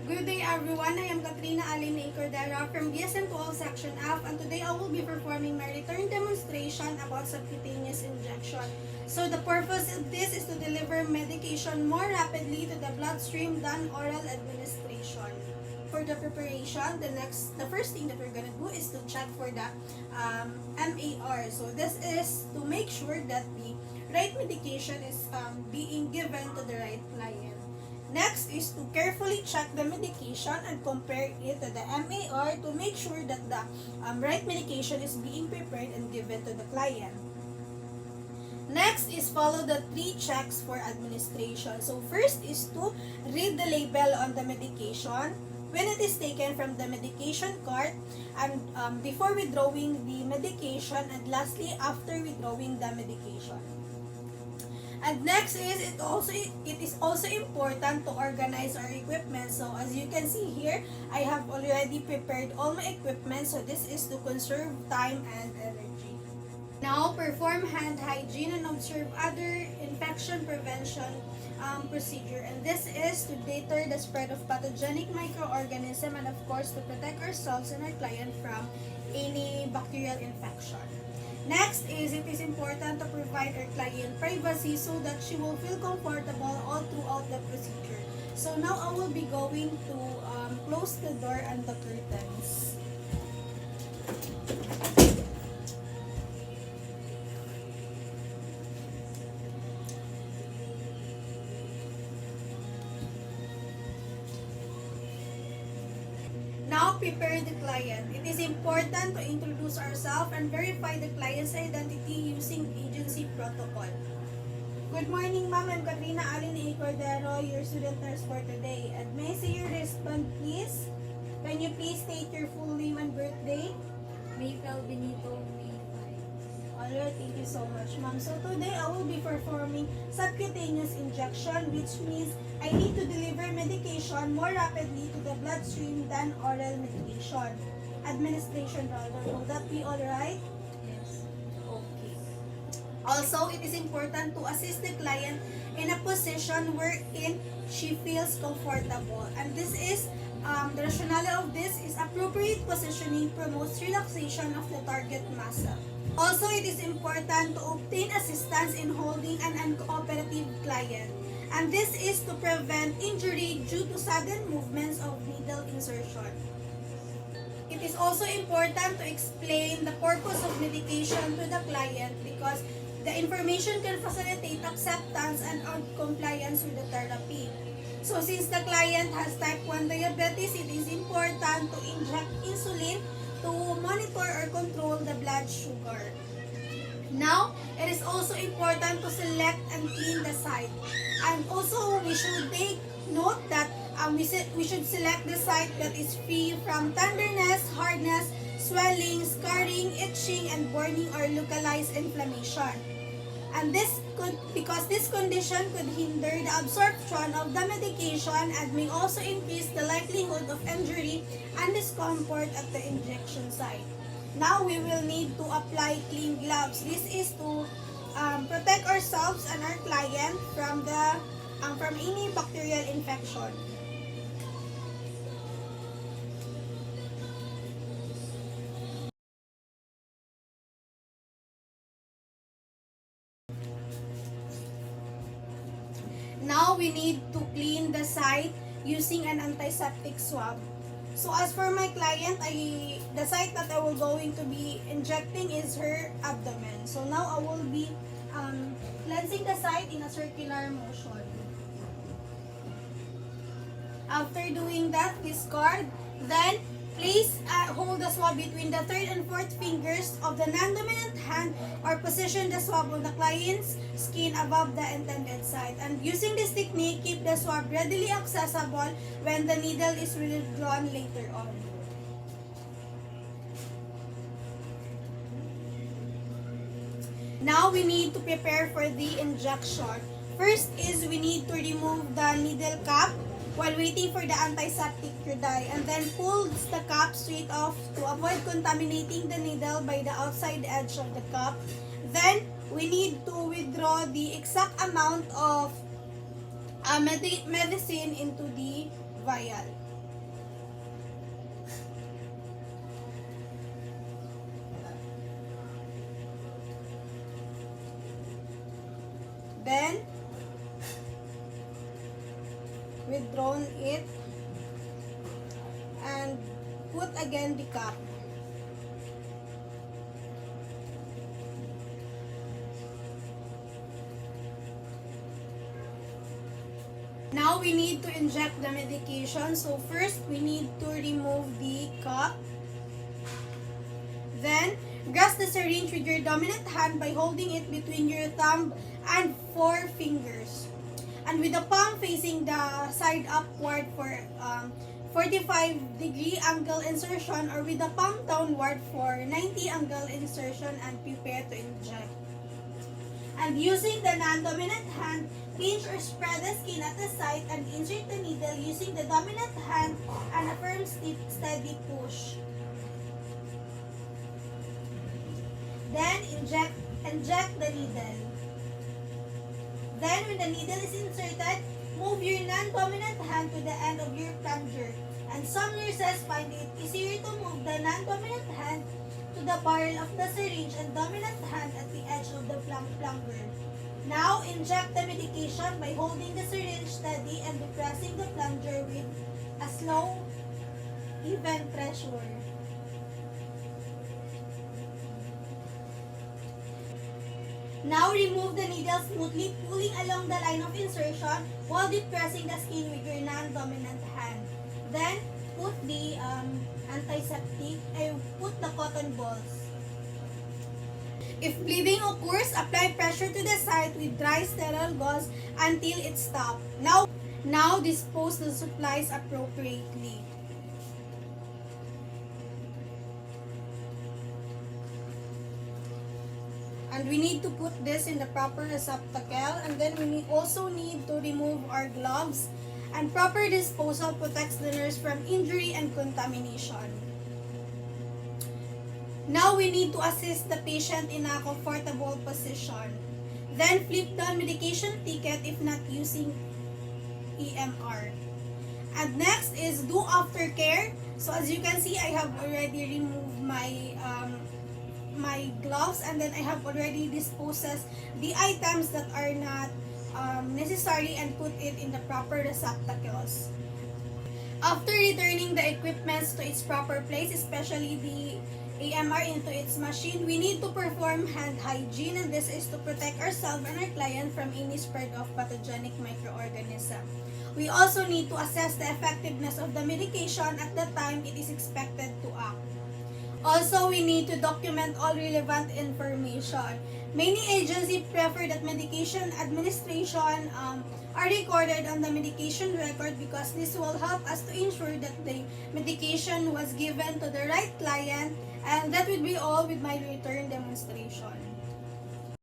Good day everyone, I am Katrina Aline Cordera from BSM12 Section F, and today I will be performing my return demonstration about subcutaneous injection. So the purpose of this is to deliver medication more rapidly to the bloodstream than oral administration. For the preparation, the first thing that we're gonna do is to check for the MAR. So this is to make sure that the right medication is being given to the right client. Next is to carefully check the medication and compare it to the MAR to make sure that the right medication is being prepared and given to the client. Next is follow the 3 checks for administration. So first is to read the label on the medication when it is taken from the medication cart, and before withdrawing the medication, and lastly after withdrawing the medication. And next is it is also important to organize our equipment. So as you can see here, I have already prepared all my equipment. So this is to conserve time and energy. Now perform hand hygiene and observe other infection prevention procedure. And this is to deter the spread of pathogenic microorganism, and of course to protect ourselves and our client from any bacterial infection. Next is it is important to provide our client privacy so that she will feel comfortable all throughout the procedure. So now I will be going to close the door and the curtains. Now prepare the client. It is important to introduce ourselves and verify the client's identity using agency protocol. Good morning, ma'am. I'm Katrina Aline Cordero, your student nurse for today. And may I see your wristband, please? Can you please state your full name and birthday? Mayfel Benito, May 5. Alright, thank you so much, ma'am. So today I will be performing subcutaneous injection, which means I need to deliver medication more rapidly to the bloodstream than oral medication. Administration rather. Will that be alright? Yes. Okay. Also, it is important to assist the client in a position wherein she feels comfortable. And this is, the rationale of this is appropriate positioning promotes relaxation of the target muscle. Also, it is important to obtain assistance in holding an uncooperative client. And this is to prevent injury due to sudden movements of needle insertion. It is also important to explain the purpose of medication to the client because the information can facilitate acceptance and compliance with the therapy. So since the client has type 1 diabetes, it is important to inject insulin to monitor or control the blood sugar. Now, it is also important to select and clean the site. And also, we should take note that we should select the site that is free from tenderness, hardness, swelling, scarring, itching, and burning or localized inflammation. And because this condition could hinder the absorption of the medication and may also increase the likelihood of injury and discomfort at the injection site. Now we will need to apply clean gloves. This is to protect ourselves and our client from any bacterial infection. Now we need to clean the site using an antiseptic swab. So as for my client, the site that I will going to be injecting is her abdomen. So now I will be cleansing the site in a circular motion. After doing that, discard. Then please hold the swab between the third and fourth fingers of the non-dominant hand or position the swab on the client's skin above the intended site. And using this technique, keep the swab readily accessible when the needle is withdrawn later on. Now we need to prepare for the injection. First is we need to remove the needle cap while waiting for the antiseptic to dry, and then pull the cap straight off to avoid contaminating the needle by the outside edge of the cap. Then we need to withdraw the exact amount of medicine into the vial. Then, withdrawn it and put again the cap. Now we need to inject the medication. So first we need to remove the cap. Then grasp the syringe with your dominant hand by holding it between your thumb and four fingers. And with the palm facing the side upward for 45-degree angle insertion, or with the palm downward for 90 angle insertion, and prepare to inject. And using the non-dominant hand, pinch or spread the skin at the site and insert the needle using the dominant hand and a firm steady push. Then inject the needle. Then when the needle is inserted, move your non-dominant hand to the end of your plunger. And some nurses find it easier to move the non-dominant hand to the barrel of the syringe and dominant hand at the edge of the plunger. Now, inject the medication by holding the syringe steady and depressing the plunger with a slow, even pressure. Now, remove the needle smoothly, pulling along the line of insertion while depressing the skin with your non-dominant hand. Then, put the antiseptic, put the cotton balls. If bleeding occurs, apply pressure to the site with dry sterile gauze until it stops. Now dispose the supplies appropriately. And we need to put this in the proper receptacle, and then we also need to remove our gloves, and proper disposal protects the nurse from injury and contamination. Now we need to assist the patient in a comfortable position. Then flip down medication ticket if not using EMR. And next is do aftercare. So as you can see, I have already removed my gloves, and then I have already disposed the items that are not necessary and put it in the proper receptacles. After returning the equipments to its proper place, especially the AMR into its machine, we need to perform hand hygiene, and this is to protect ourselves and our client from any spread of pathogenic microorganism. We also need to assess the effectiveness of the medication at the time it is expected to act. Also, we need to document all relevant information. Many agencies prefer that medication administration are recorded on the medication record because this will help us to ensure that the medication was given to the right client. And that would be all with my return demonstration.